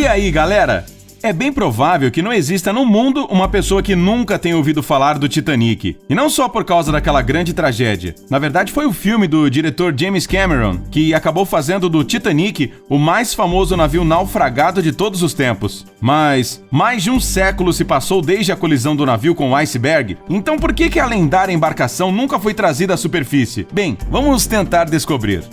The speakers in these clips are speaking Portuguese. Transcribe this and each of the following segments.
E aí, galera? É bem provável que não exista no mundo uma pessoa que nunca tenha ouvido falar do Titanic. E não só por causa daquela grande tragédia. Na verdade, foi o filme do diretor James Cameron que acabou fazendo do Titanic o mais famoso navio naufragado de todos os tempos. Mas mais de um século se passou desde a colisão do navio com o iceberg. Então por que a lendária embarcação nunca foi trazida à superfície? Bem, vamos tentar descobrir.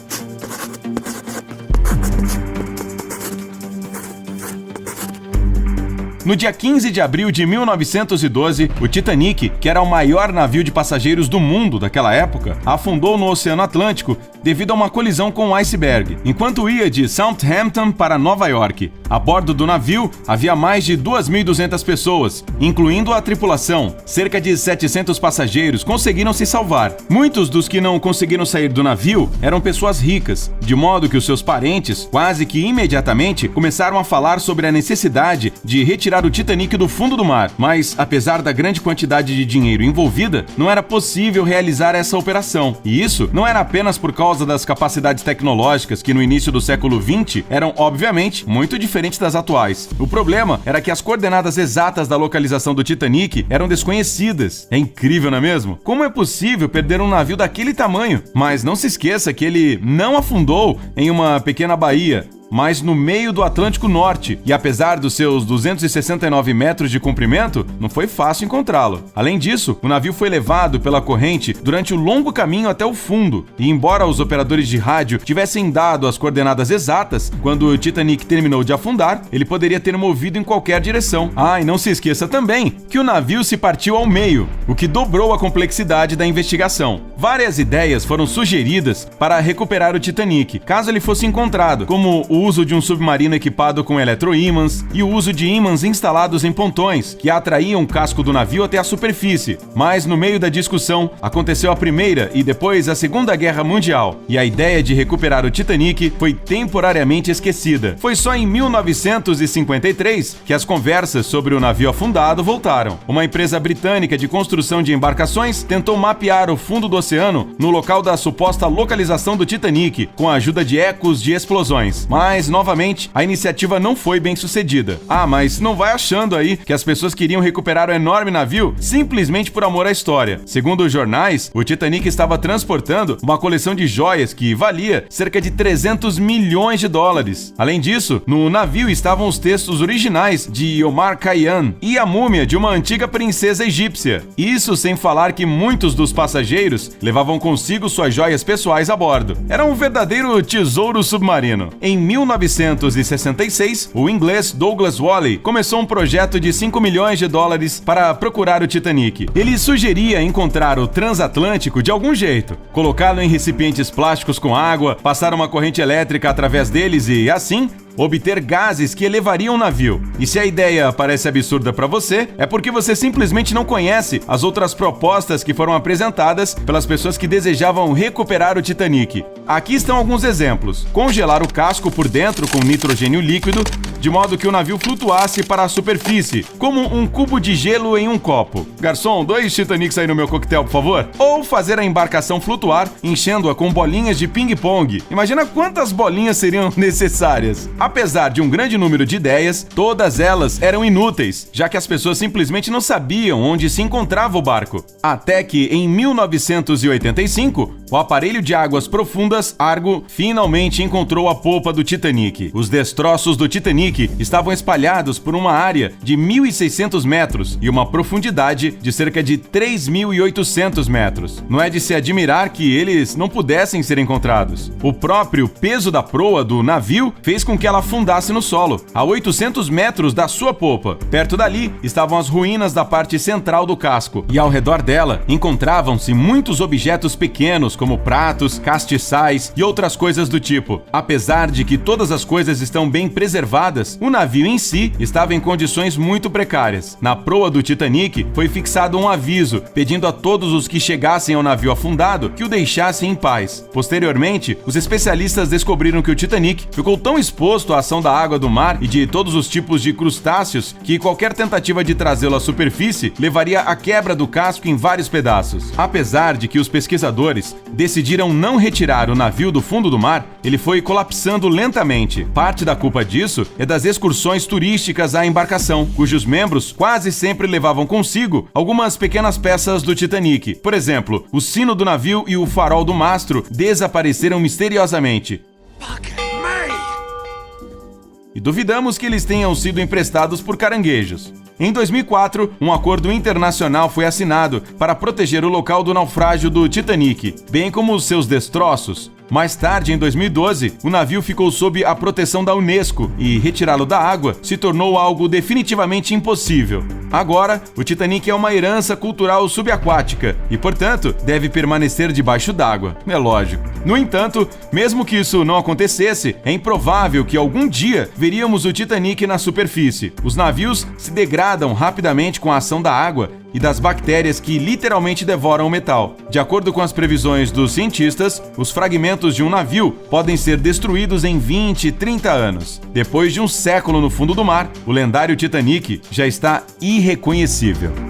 No dia 15 de abril de 1912, o Titanic, que era o maior navio de passageiros do mundo daquela época, afundou no Oceano Atlântico devido a uma colisão com um iceberg, enquanto ia de Southampton para Nova York. A bordo do navio havia mais de 2.200 pessoas, incluindo a tripulação. Cerca de 700 passageiros conseguiram se salvar. Muitos dos que não conseguiram sair do navio eram pessoas ricas, de modo que os seus parentes, quase que imediatamente, começaram a falar sobre a necessidade de retirar o Titanic do fundo do mar. Mas, apesar da grande quantidade de dinheiro envolvida, não era possível realizar essa operação. E isso não era apenas por causa das capacidades tecnológicas que no início do século XX eram, obviamente, muito diferentes das atuais. O problema era que as coordenadas exatas da localização do Titanic eram desconhecidas. É incrível, não é mesmo? Como é possível perder um navio daquele tamanho? Mas não se esqueça que ele não afundou em uma pequena baía, mas no meio do Atlântico Norte, e apesar dos seus 269 metros de comprimento, não foi fácil encontrá-lo. Além disso, o navio foi levado pela corrente durante o longo caminho até o fundo, e embora os operadores de rádio tivessem dado as coordenadas exatas, quando o Titanic terminou de afundar, ele poderia ter movido em qualquer direção. E não se esqueça também que o navio se partiu ao meio, o que dobrou a complexidade da investigação. Várias ideias foram sugeridas para recuperar o Titanic, caso ele fosse encontrado, como o uso de um submarino equipado com eletroímãs e o uso de ímãs instalados em pontões, que atraíam o casco do navio até a superfície. Mas no meio da discussão, aconteceu a Primeira e depois a Segunda Guerra Mundial, e a ideia de recuperar o Titanic foi temporariamente esquecida. Foi só em 1953 que as conversas sobre o navio afundado voltaram. Uma empresa britânica de construção de embarcações tentou mapear o fundo do oceano no local da suposta localização do Titanic, com a ajuda de ecos de explosões. Mas, novamente, a iniciativa não foi bem sucedida. Mas não vai achando aí que as pessoas queriam recuperar o enorme navio simplesmente por amor à história. Segundo os jornais, o Titanic estava transportando uma coleção de joias que valia cerca de 300 milhões de dólares. Além disso, no navio estavam os textos originais de Omar Khayyam e a múmia de uma antiga princesa egípcia. Isso sem falar que muitos dos passageiros levavam consigo suas joias pessoais a bordo. Era um verdadeiro tesouro submarino. Em 1966, o inglês Douglas Wally começou um projeto de 5 milhões de dólares para procurar o Titanic. Ele sugeria encontrar o transatlântico de algum jeito, colocá-lo em recipientes plásticos com água, passar uma corrente elétrica através deles e, assim, obter gases que elevariam o navio. E se a ideia parece absurda para você, é porque você simplesmente não conhece as outras propostas que foram apresentadas pelas pessoas que desejavam recuperar o Titanic. Aqui estão alguns exemplos. Congelar o casco por dentro com nitrogênio líquido, de modo que o navio flutuasse para a superfície, como um cubo de gelo em um copo. Garçom, 2 Titanics aí no meu coquetel, por favor. Ou fazer a embarcação flutuar, enchendo-a com bolinhas de ping-pong. Imagina quantas bolinhas seriam necessárias. Apesar de um grande número de ideias, todas elas eram inúteis, já que as pessoas simplesmente não sabiam onde se encontrava o barco. Até que, em 1985, o aparelho de águas profundas Argo finalmente encontrou a popa do Titanic. Os destroços do Titanic estavam espalhados por uma área de 1.600 metros e uma profundidade de cerca de 3.800 metros. Não é de se admirar que eles não pudessem ser encontrados. O próprio peso da proa do navio fez com que ela afundasse no solo, a 800 metros da sua popa. Perto dali estavam as ruínas da parte central do casco, e ao redor dela encontravam-se muitos objetos pequenos, como pratos, castiçais e outras coisas do tipo. Apesar de que todas as coisas estão bem preservadas, o navio em si estava em condições muito precárias. Na proa do Titanic foi fixado um aviso, pedindo a todos os que chegassem ao navio afundado que o deixassem em paz. Posteriormente, os especialistas descobriram que o Titanic ficou tão exposto à ação da água do mar e de todos os tipos de crustáceos que qualquer tentativa de trazê-lo à superfície levaria à quebra do casco em vários pedaços. Apesar de que os pesquisadores decidiram não retirar o navio do fundo do mar, ele foi colapsando lentamente. Parte da culpa disso é das excursões turísticas à embarcação, cujos membros quase sempre levavam consigo algumas pequenas peças do Titanic. Por exemplo, o sino do navio e o farol do mastro desapareceram misteriosamente. E duvidamos que eles tenham sido emprestados por caranguejos. Em 2004, um acordo internacional foi assinado para proteger o local do naufrágio do Titanic, bem como os seus destroços. Mais tarde, em 2012, o navio ficou sob a proteção da Unesco e retirá-lo da água se tornou algo definitivamente impossível. Agora, o Titanic é uma herança cultural subaquática e, portanto, deve permanecer debaixo d'água. É lógico. No entanto, mesmo que isso não acontecesse, é improvável que algum dia veríamos o Titanic na superfície. Os navios se degradam rapidamente com a ação da água e das bactérias que literalmente devoram o metal. De acordo com as previsões dos cientistas, os fragmentos de um navio podem ser destruídos em 20, 30 anos. Depois de um século no fundo do mar, o lendário Titanic já está irreconhecível.